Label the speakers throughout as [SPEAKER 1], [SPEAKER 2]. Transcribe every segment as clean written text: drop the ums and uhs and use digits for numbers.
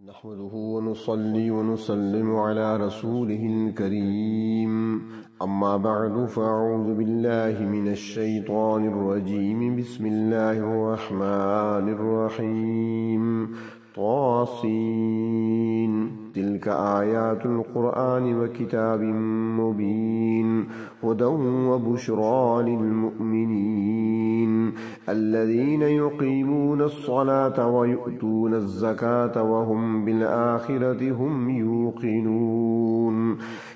[SPEAKER 1] نحمده ونصلي ونسلم على رسوله الكريم أما بعد فأعوذ بالله من الشيطان الرجيم بسم الله الرحمن الرحيم طاسين تلك آيات القرآن وكتاب مبين هدى وبشرى للمؤمنين الذين يقيمون الصلاة ويؤتون الزكاة وهم بالآخرة هم يوقنون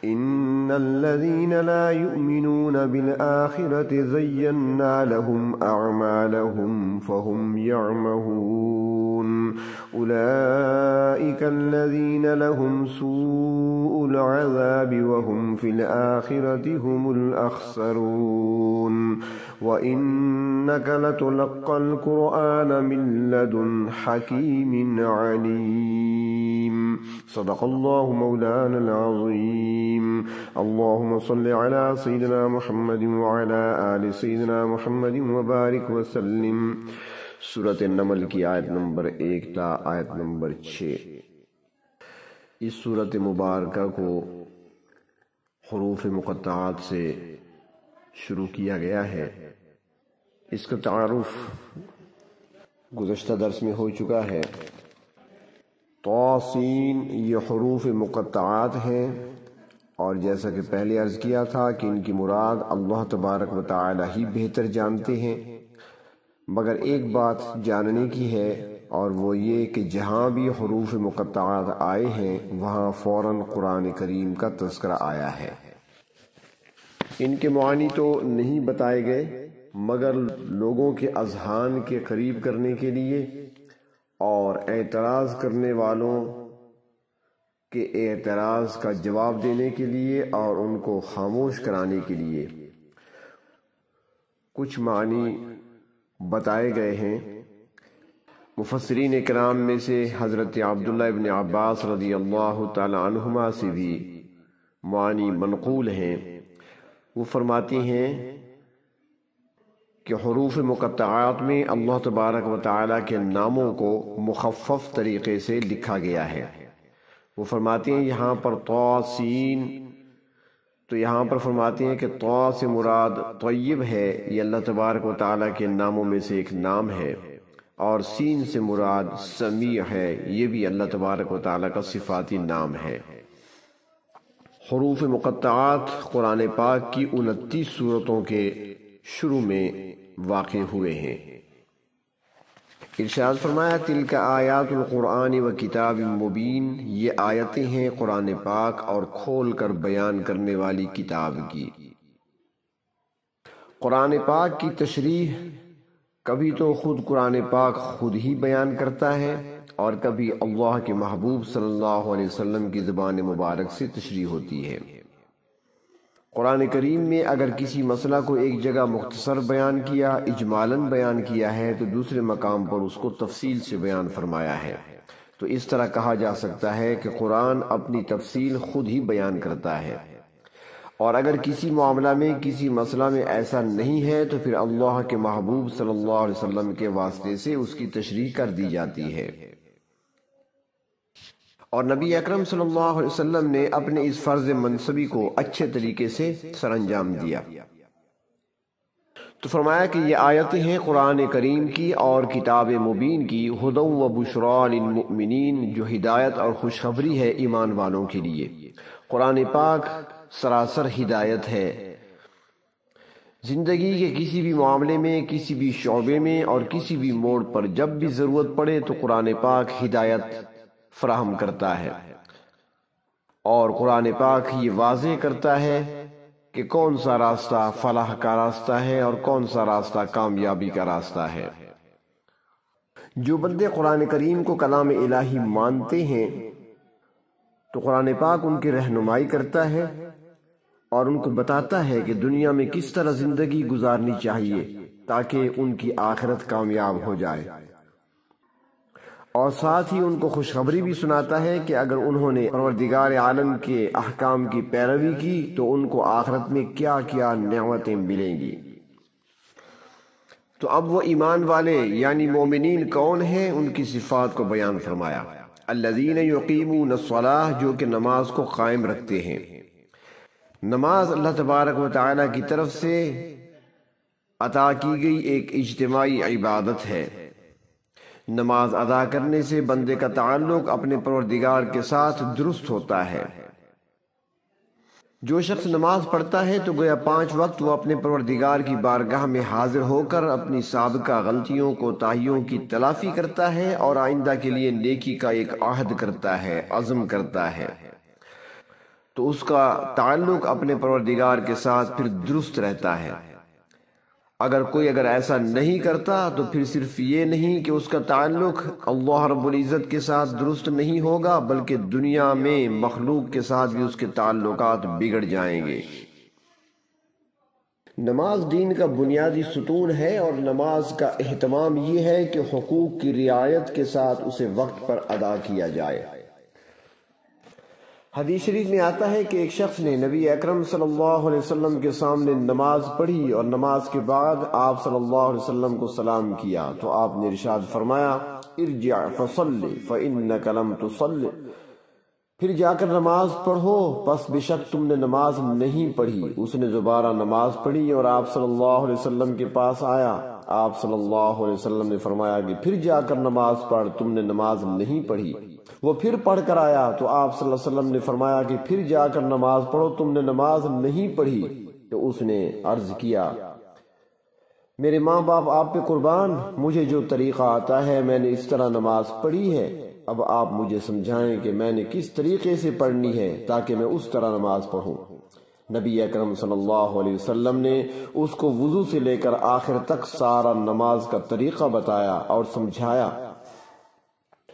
[SPEAKER 1] إن الذين لا يؤمنون بالآخرة زينا لهم أعمالهم فهم يعمهون أولئك الذين لهم سوء العذاب وهم في الآخرة هم الأخسرون وإنك لتلقى القرآن من لدن حكيم عليم صدق الله مولانا العظيم اللهم صل على سيدنا محمد وعلى آل سيدنا محمد وبارك وسلم سورۃ النمل کی آیت نمبر 1 تا آیت نمبر 6۔ اس سورۃ مبارکہ کو حروف مقطعات سے شروع کیا گیا ہے۔ اس کا تعارف گزشتہ درس میں ہو چکا ہے۔ طاسین یہ حروف مقطعات ہیں، اور جیسا کہ پہلے عرض کیا تھا کہ ان کی مراد اللہ تبارک و تعالی ہی بہتر جانتے ہیں، مگر ایک بات جاننے کی ہے، اور وہ یہ کہ جہاں بھی حروف مقطعات آئے ہیں وہاں فوراً قرآن کریم کا تذکرہ آیا ہے۔ ان کے معانی تو نہیں بتائے گئے، مگر لوگوں کے اذہان کے قریب کرنے کے لیے اور اعتراض کرنے والوں کے اعتراض کا جواب دینے کے لیے اور ان کو خاموش کرانے کے لیے کچھ معنی بتائے گئے ہیں۔ مفسرین کرام میں سے حضرت عبداللہ ابن عباس رضی اللہ تعالی عنہما سے بھی معنی منقول ہیں۔ وہ فرماتی ہیں کہ حروف مقطعات میں اللہ تبارک و تعالی کے ناموں کو مخفف طریقے سے لکھا گیا ہے۔ وہ فرماتی ہیں یہاں پر طاسین، تو یہاں پر فرماتی ہیں کہ طا سے مراد طیب ہے، یہ اللہ تبارک و تعالی کے ناموں میں سے ایک نام ہے، اور سین سے مراد سمیع ہے، یہ بھی اللہ تبارک و تعالی کا صفاتی نام ہے۔ حروف مقطعات قرآن پاک کی 29 سورتوں کے شروع میں واقع ہوئے ہیں۔ ارشاد فرمایا تلک آیات القرآن و کتاب مبین، یہ آیتیں ہیں قرآن پاک اور کھول کر بیان کرنے والی کتاب کی۔ قرآن پاک کی تشریح کبھی تو خود قرآن پاک خود ہی بیان کرتا ہے، اور کبھی اللہ کے محبوب صلی اللہ علیہ وسلم کی زبان مبارک سے تشریح ہوتی ہے۔ قرآن کریم میں اگر کسی مسئلہ کو ایک جگہ مختصر بیان کیا، اجمالاً بیان کیا ہے، تو دوسرے مقام پر اس کو تفصیل سے بیان فرمایا ہے، تو اس طرح کہا جا سکتا ہے کہ قرآن اپنی تفصیل خود ہی بیان کرتا ہے۔ اور اگر کسی معاملہ میں کسی مسئلہ میں ایسا نہیں ہے تو پھر اللہ کے محبوب صلی اللہ علیہ وسلم کے واسطے سے اس کی تشریح کر دی جاتی ہے، اور نبی اکرم صلی اللہ علیہ وسلم نے اپنے اس فرض منصبی کو اچھے طریقے سے سر انجام دیا۔ تو فرمایا کہ یہ آیتیں ہیں قرآن کریم کی اور کتاب مبین کی، ہدی و بشریٰ للمؤمنین، جو ہدایت اور خوشخبری ہے ایمان والوں کے لیے۔ قرآن پاک سراسر ہدایت ہے۔ زندگی کے کسی بھی معاملے میں، کسی بھی شعبے میں اور کسی بھی موڑ پر جب بھی ضرورت پڑے تو قرآن پاک ہدایت فراہم کرتا ہے، اور قرآن پاک یہ واضح کرتا ہے کہ کون سا راستہ فلاح کا راستہ ہے اور کون سا راستہ کامیابی کا راستہ ہے۔ جو بندے قرآن کریم کو کلام الہی مانتے ہیں تو قرآن پاک ان کی رہنمائی کرتا ہے اور ان کو بتاتا ہے کہ دنیا میں کس طرح زندگی گزارنی چاہیے تاکہ ان کی آخرت کامیاب ہو جائے، اور ساتھ ہی ان کو خوشخبری بھی سناتا ہے کہ اگر انہوں نے پروردگار عالم کے احکام کی پیروی کی تو ان کو آخرت میں کیا کیا نعمتیں ملیں گی۔ تو اب وہ ایمان والے یعنی مومنین کون ہیں، ان کی صفات کو بیان فرمایا۔ الذین یقیمون الصلاۃ، جو کہ نماز کو قائم رکھتے ہیں۔ نماز اللہ تبارک و تعالی کی طرف سے عطا کی گئی ایک اجتماعی عبادت ہے۔ نماز ادا کرنے سے بندے کا تعلق اپنے پروردگار کے ساتھ درست ہوتا ہے۔ جو شخص نماز پڑھتا ہے تو گویا 5 وقت وہ اپنے پروردگار کی بارگاہ میں حاضر ہو کر اپنی سابقہ غلطیوں کوتاہیوں کی تلافی کرتا ہے اور آئندہ کے لیے نیکی کا ایک عہد کرتا ہے، عزم کرتا ہے، تو اس کا تعلق اپنے پروردگار کے ساتھ پھر درست رہتا ہے۔ اگر کوئی ایسا نہیں کرتا تو پھر صرف یہ نہیں کہ اس کا تعلق اللہ رب العزت کے ساتھ درست نہیں ہوگا، بلکہ دنیا میں مخلوق کے ساتھ بھی اس کے تعلقات بگڑ جائیں گے۔ نماز دین کا بنیادی ستون ہے، اور نماز کا اہتمام یہ ہے کہ حقوق کی رعایت کے ساتھ اسے وقت پر ادا کیا جائے۔ حدیث شریف میں آتا ہے کہ ایک شخص نے نبی اکرم صلی اللہ علیہ وسلم کے سامنے نماز پڑھی اور نماز کے بعد آپ صلی اللہ علیہ وسلم کو سلام کیا تو آپ نے ارشاد فرمایا، ارجع فصلی فإنک لم تصلی، پھر جا کر نماز پڑھو، پس بے شک تم نے نماز نہیں پڑھی۔ اس نے دوبارہ نماز پڑھی اور آپ صلی اللہ علیہ وسلم کے پاس آیا۔ آپ صلی اللہ علیہ وسلم نے فرمایا کہ پھر جا کر نماز پڑھ، تم نے نماز نہیں پڑھی۔ وہ پھر پڑھ کر آیا تو آپ صلی اللہ علیہ وسلم نے فرمایا کہ پھر جا کر نماز پڑھو، تم نے نماز نہیں پڑھی۔ تو اس نے عرض کیا، میرے ماں باپ آپ پہ قربان، مجھے جو طریقہ آتا ہے میں نے اس طرح نماز پڑھی ہے، اب آپ مجھے سمجھائیں کہ میں نے کس طریقے سے پڑھنی ہے تاکہ میں اس طرح نماز پڑھوں۔ نبی اکرم صلی اللہ علیہ وسلم نے اس کو وضو سے لے کر آخر تک سارا نماز کا طریقہ بتایا اور سمجھایا۔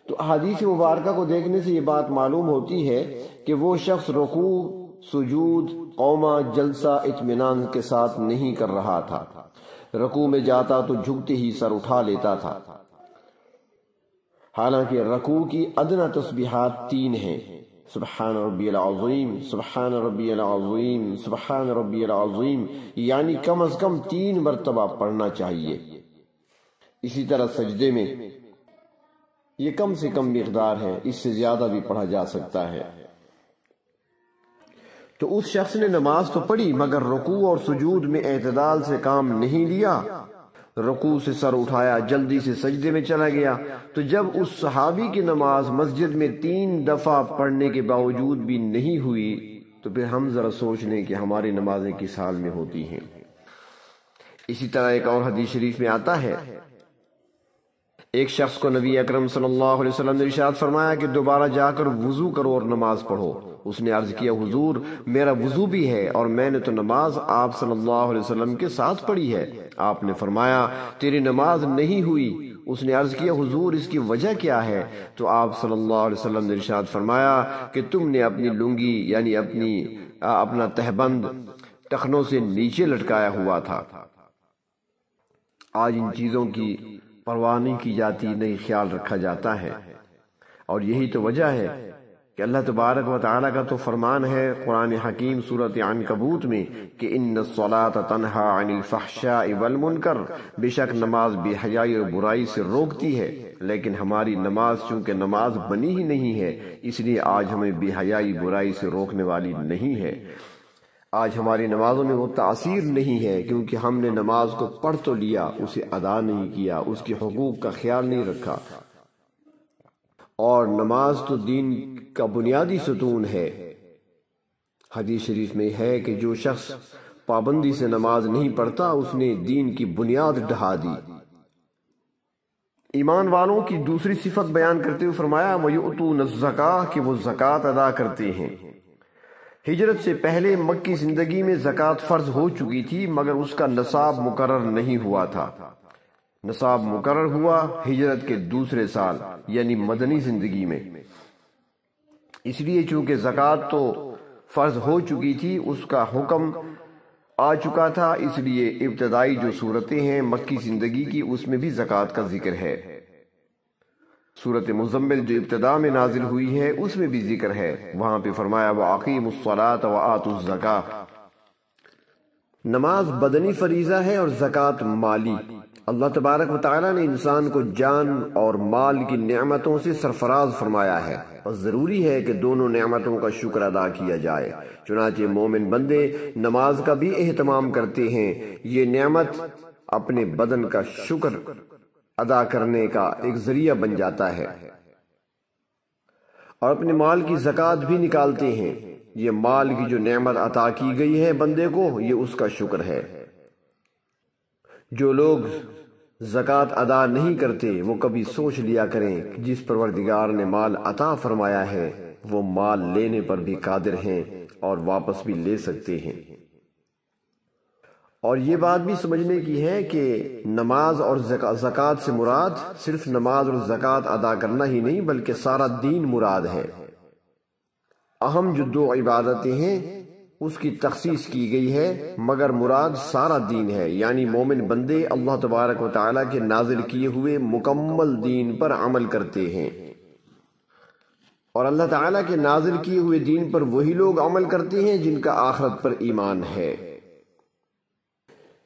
[SPEAKER 1] تو احادیث مبارکہ کو دیکھنے سے یہ بات معلوم ہوتی ہے کہ وہ شخص رکوع، سجود، قومہ، جلسہ اطمینان کے ساتھ نہیں کر رہا تھا۔ رکوع میں جاتا تو جھکتے ہی سر اٹھا لیتا تھا، حالانکہ رکوع کی ادنی تسبیحات 3 ہیں: سبحان ربی العظیم، سبحان ربی العظیم، سبحان ربی العظیم، یعنی کم از کم 3 مرتبہ پڑھنا چاہیے۔ اسی طرح سجدے میں یہ کم سے کم مقدار ہے، اس سے زیادہ بھی پڑھا جا سکتا ہے۔ تو اس شخص نے نماز تو پڑھی مگر رکوع اور سجود میں اعتدال سے کام نہیں لیا، رکوع سے سر اٹھایا، جلدی سے سجدے میں چلا گیا۔ تو جب اس صحابی کی نماز مسجد میں 3 دفعہ پڑھنے کے باوجود بھی نہیں ہوئی تو پھر ہم ذرا سوچ لیں کہ ہماری نمازیں کس حال میں ہوتی ہیں۔ اسی طرح ایک اور حدیث شریف میں آتا ہے، ایک شخص کو نبی اکرم صلی اللہ علیہ وسلم نے ارشاد فرمایا کہ دوبارہ جا کر وضو کرو اور نماز پڑھو۔ اس نے عرض کیا، حضور میرا وضو بھی ہے اور میں نے تو نماز آپ صلی اللہ علیہ وسلم کے ساتھ پڑھی ہے۔ آپ نے فرمایا تیری نماز نہیں ہوئی۔ اس نے عرض کیا، حضور اس کی وجہ کیا ہے؟ تو آپ صلی اللہ علیہ وسلم نے ارشاد فرمایا کہ تم نے اپنی لنگی یعنی اپنا تہبند ٹخنوں سے نیچے لٹکایا ہوا تھا۔ آج ان چیزوں کی پرواہ نہیں کی جاتی، نہیں خیال رکھا جاتا ہے، اور یہی تو وجہ ہے کہ اللہ تبارک و تعالیٰ کا تو فرمان ہے قرآن حکیم سورۃ عنکبوت میں کہ ان الصلاۃ تنہی عن الفحشاء والمنکر، بے شک نماز بے حیائی اور برائی سے روکتی ہے، لیکن ہماری نماز چونکہ نماز بنی ہی نہیں ہے اس لیے آج ہمیں بے حیائی برائی سے روکنے والی نہیں ہے۔ آج ہماری نمازوں میں وہ تاثیر نہیں ہے کیونکہ ہم نے نماز کو پڑھ تو لیا، اسے ادا نہیں کیا، اس کے حقوق کا خیال نہیں رکھا۔ اور نماز تو دین کا بنیادی ستون ہے۔ حدیث شریف میں ہے کہ جو شخص پابندی سے نماز نہیں پڑھتا اس نے دین کی بنیاد ڈھا دی۔ ایمان والوں کی دوسری صفت بیان کرتے ہوئے فرمایا وَيُؤْتُونَ الزَّكَاةَ، کہ وہ زکوٰۃ ادا کرتے ہیں۔ ہجرت سے پہلے مکی زندگی میں زکوٰۃ فرض ہو چکی تھی مگر اس کا نصاب مقرر نہیں ہوا تھا۔ نصاب مقرر ہوا ہجرت کے دوسرے سال یعنی مدنی زندگی میں۔ اس لیے چونکہ زکوٰۃ تو فرض ہو چکی تھی، اس کا حکم آ چکا تھا، اس لیے ابتدائی جو صورتیں ہیں مکی زندگی کی اس میں بھی زکوٰۃ کا ذکر ہے۔ سورۃ مزمل جو ابتدا میں نازل ہوئی ہے اس میں بھی ذکر ہے، وہاں پہ فرمایا وَأَقِیمُوا الصَّلَاةَ وَآتُوا الزَّکَاةَ۔ نماز بدنی فریضہ ہے اور زکوٰۃ مالی۔ اللہ تبارک و تعالیٰ نے انسان کو جان اور مال کی نعمتوں سے سرفراز فرمایا ہے، اور ضروری ہے کہ دونوں نعمتوں کا شکر ادا کیا جائے۔ چنانچہ مومن بندے نماز کا بھی اہتمام کرتے ہیں۔ یہ نعمت اپنے بدن کا شکر ادا کرنے کا ایک ذریعہ بن جاتا ہے، اور اپنے مال کی زکوٰۃ بھی نکالتے ہیں۔ یہ مال کی جو نعمت عطا کی گئی ہے بندے کو، یہ اس کا شکر ہے۔ جو لوگ زکوٰۃ ادا نہیں کرتے وہ کبھی سوچ لیا کریں کہ جس پروردگار نے مال عطا فرمایا ہے وہ مال لینے پر بھی قادر ہیں اور واپس بھی لے سکتے ہیں۔ اور یہ بات بھی سمجھنے کی ہے کہ نماز اور زکوٰۃ سے مراد صرف نماز اور زکوٰۃ ادا کرنا ہی نہیں بلکہ سارا دین مراد ہے۔ اہم جو دو عبادتیں ہیں اس کی تخصیص کی گئی ہے، مگر مراد سارا دین ہے، یعنی مومن بندے اللہ تبارک و تعالیٰ کے نازل کیے ہوئے مکمل دین پر عمل کرتے ہیں، اور اللہ تعالیٰ کے نازل کیے ہوئے دین پر وہی لوگ عمل کرتے ہیں جن کا آخرت پر ایمان ہے۔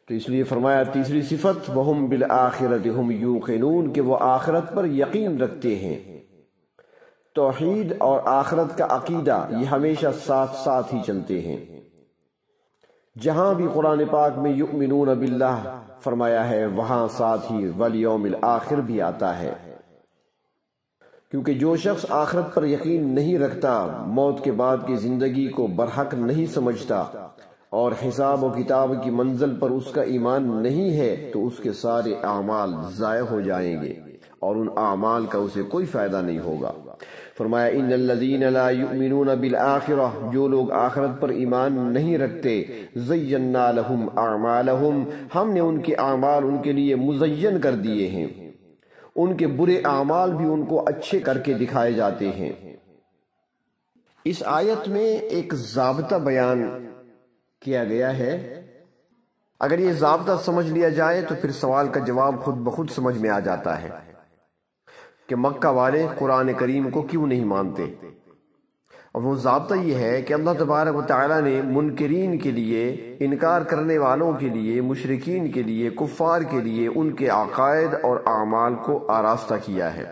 [SPEAKER 1] تو اس لیے فرمایا تیسری صفت وَهُمْ بِالْآخِرَةِ هُمْ يُوقِنُونَ کہ وہ آخرت پر یقین رکھتے ہیں۔ توحید اور آخرت کا عقیدہ یہ ہمیشہ ساتھ ساتھ ہی چلتے ہیں۔ جہاں بھی قرآن پاک میں یؤمنون باللہ فرمایا ہے وہاں ساتھ ہی والیوم الآخر بھی آتا ہے، کیونکہ جو شخص آخرت پر یقین نہیں رکھتا، موت کے بعد کی زندگی کو برحق نہیں سمجھتا اور حساب و کتاب کی منزل پر اس کا ایمان نہیں ہے، تو اس کے سارے اعمال ضائع ہو جائیں گے اور ان اعمال کا اسے کوئی فائدہ نہیں ہوگا۔ فرمایا ان الذین لا یؤمنون بالآخرہ، جو لوگ آخرت پر ایمان نہیں رکھتے، زینا لہم اعمالہم، ہم نے ان کے اعمال ان کے لیے مزین کر دیے ہیں، ان کے برے اعمال بھی ان کو اچھے کر کے دکھائے جاتے ہیں۔ اس آیت میں ایک ضابطہ بیان کیا گیا ہے۔ اگر یہ ضابطہ سمجھ لیا جائے تو پھر سوال کا جواب خود بخود سمجھ میں آ جاتا ہے کہ مکہ والے قرآن کریم کو کیوں نہیں مانتے۔ اور وہ ضابطہ یہ ہے کہ اللہ تبارک و تعالیٰ نے منکرین کے لیے، انکار کرنے والوں کے لیے، مشرکین کے لیے، کفار کے لیے ان کے عقائد اور اعمال کو آراستہ کیا ہے۔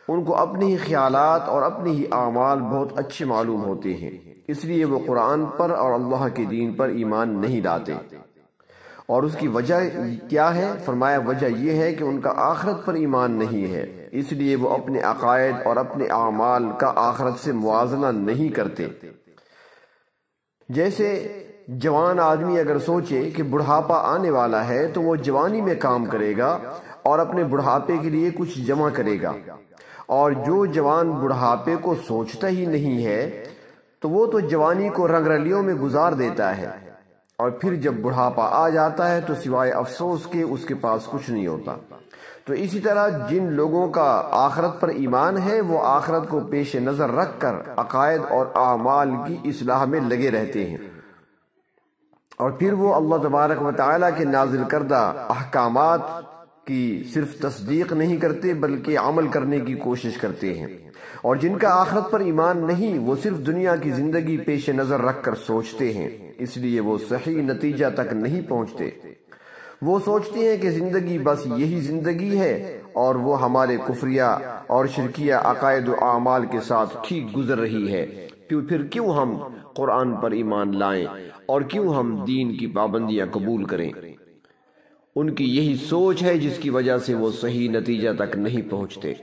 [SPEAKER 1] ان کو اپنے ہی خیالات اور اپنے ہی اعمال بہت اچھے معلوم ہوتے ہیں، اس لیے وہ قرآن پر اور اللہ کے دین پر ایمان نہیں لاتے۔ اور اس کی وجہ کیا ہے؟ فرمایا وجہ یہ ہے کہ ان کا آخرت پر ایمان نہیں ہے، اس لیے وہ اپنے عقائد اور اپنے اعمال کا آخرت سے موازنہ نہیں کرتے۔ جیسے جوان آدمی اگر سوچے کہ بڑھاپا آنے والا ہے تو وہ جوانی میں کام کرے گا اور اپنے بڑھاپے کے لیے کچھ جمع کرے گا، اور جو جوان بڑھاپے کو سوچتا ہی نہیں ہے تو وہ تو جوانی کو رنگ رلیوں میں گزار دیتا ہے، اور پھر جب بڑھاپا آ جاتا ہے تو سوائے افسوس کے اس کے پاس کچھ نہیں ہوتا۔ تو اسی طرح جن لوگوں کا آخرت پر ایمان ہے وہ آخرت کو پیش نظر رکھ کر عقائد اور اعمال کی اصلاح میں لگے رہتے ہیں، اور پھر وہ اللہ تبارک و تعالیٰ کے نازل کردہ احکامات کی صرف تصدیق نہیں کرتے بلکہ عمل کرنے کی کوشش کرتے ہیں۔ اور جن کا آخرت پر ایمان نہیں وہ صرف دنیا کی زندگی پیش نظر رکھ کر سوچتے ہیں، اس لیے وہ صحیح نتیجہ تک نہیں پہنچتے۔ وہ سوچتے ہیں کہ زندگی بس یہی زندگی ہے اور وہ ہمارے کفریہ اور شرکیہ عقائد و اعمال کے ساتھ ٹھیک گزر رہی ہے، پھر کیوں ہم قرآن پر ایمان لائیں اور کیوں ہم دین کی پابندیاں قبول کریں۔ ان کی یہی سوچ ہے جس کی وجہ سے وہ صحیح نتیجہ تک نہیں پہنچتے۔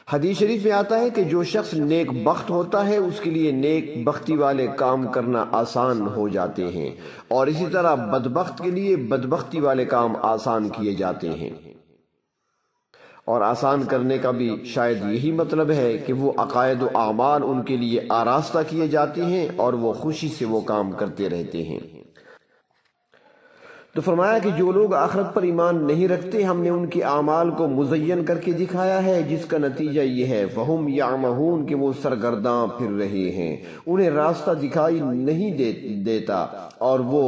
[SPEAKER 1] حدیث شریف میں آتا ہے کہ جو شخص نیک بخت ہوتا ہے اس کے لیے نیک بختی والے کام کرنا آسان ہو جاتے ہیں، اور اسی طرح بدبخت کے لیے بدبختی والے کام آسان کیے جاتے ہیں۔ اور آسان کرنے کا بھی شاید یہی مطلب ہے کہ وہ عقائد و اعمال ان کے لیے آراستہ کیے جاتے ہیں اور وہ خوشی سے وہ کام کرتے رہتے ہیں۔ تو فرمایا کہ جو لوگ آخرت پر ایمان نہیں رکھتے ہم نے ان کے اعمال کو مزین کر کے دکھایا ہے، جس کا نتیجہ یہ ہے فَهُمْ يَعْمَهُونَ کہ وہ سرگرداں پھر رہے ہیں، انہیں راستہ دکھائی نہیں دیتا اور وہ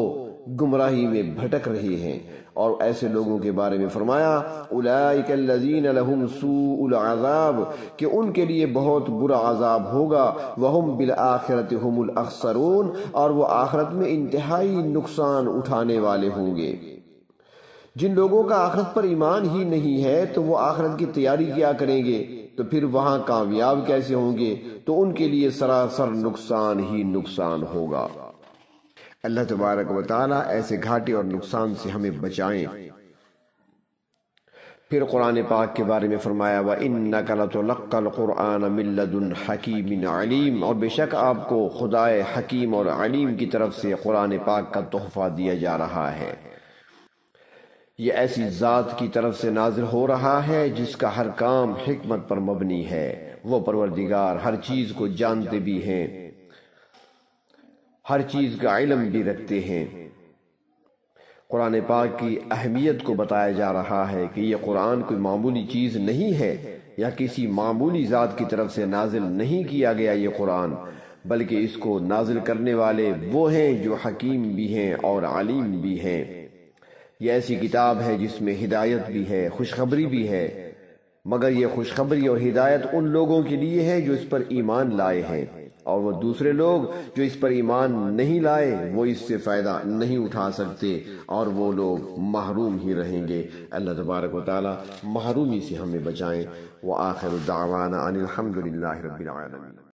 [SPEAKER 1] گمراہی میں بھٹک رہے ہیں۔ اور ایسے لوگوں کے بارے میں فرمایا اولئک الذین لہم سوء العذاب کہ ان کے لیے بہت برا عذاب ہوگا، وہم بالآخرۃ هم الاخسرون اور وہ آخرت میں انتہائی نقصان اٹھانے والے ہوں گے۔ جن لوگوں کا آخرت پر ایمان ہی نہیں ہے تو وہ آخرت کی تیاری کیا کریں گے، تو پھر وہاں کامیاب کیسے ہوں گے؟ تو ان کے لیے سراسر نقصان ہی نقصان ہوگا۔ اللہ تبارک و تعالی ایسے گھاٹے اور نقصان سے ہمیں بچائیں۔ پھر قرآن پاک کے بارے میں فرمایا وَإِنَّكَ لَتُلَقَّى الْقُرْآنَ مِن لَّدُنْ حَكِيمٍ عَلِيمٍ، اور بے شک آپ کو خدائے حکیم اور علیم کی طرف سے قرآن پاک کا تحفہ دیا جا رہا ہے۔ یہ ایسی ذات کی طرف سے نازل ہو رہا ہے جس کا ہر کام حکمت پر مبنی ہے۔ وہ پروردگار ہر چیز کو جانتے بھی ہیں، ہر چیز کا علم بھی رکھتے ہیں۔ قرآن پاک کی اہمیت کو بتایا جا رہا ہے کہ یہ قرآن کوئی معمولی چیز نہیں ہے یا کسی معمولی ذات کی طرف سے نازل نہیں کیا گیا یہ قرآن، بلکہ اس کو نازل کرنے والے وہ ہیں جو حکیم بھی ہیں اور علیم بھی ہیں۔ یہ ایسی کتاب ہے جس میں ہدایت بھی ہے، خوشخبری بھی ہے، مگر یہ خوشخبری اور ہدایت ان لوگوں کے لیے ہے جو اس پر ایمان لائے ہیں، اور وہ دوسرے لوگ جو اس پر ایمان نہیں لائے وہ اس سے فائدہ نہیں اٹھا سکتے، اور وہ لوگ محروم ہی رہیں گے۔ اللہ تبارک و تعالی محرومی سے ہمیں بچائیں۔ وآخر دعوانا ان الحمد للہ رب العالمین۔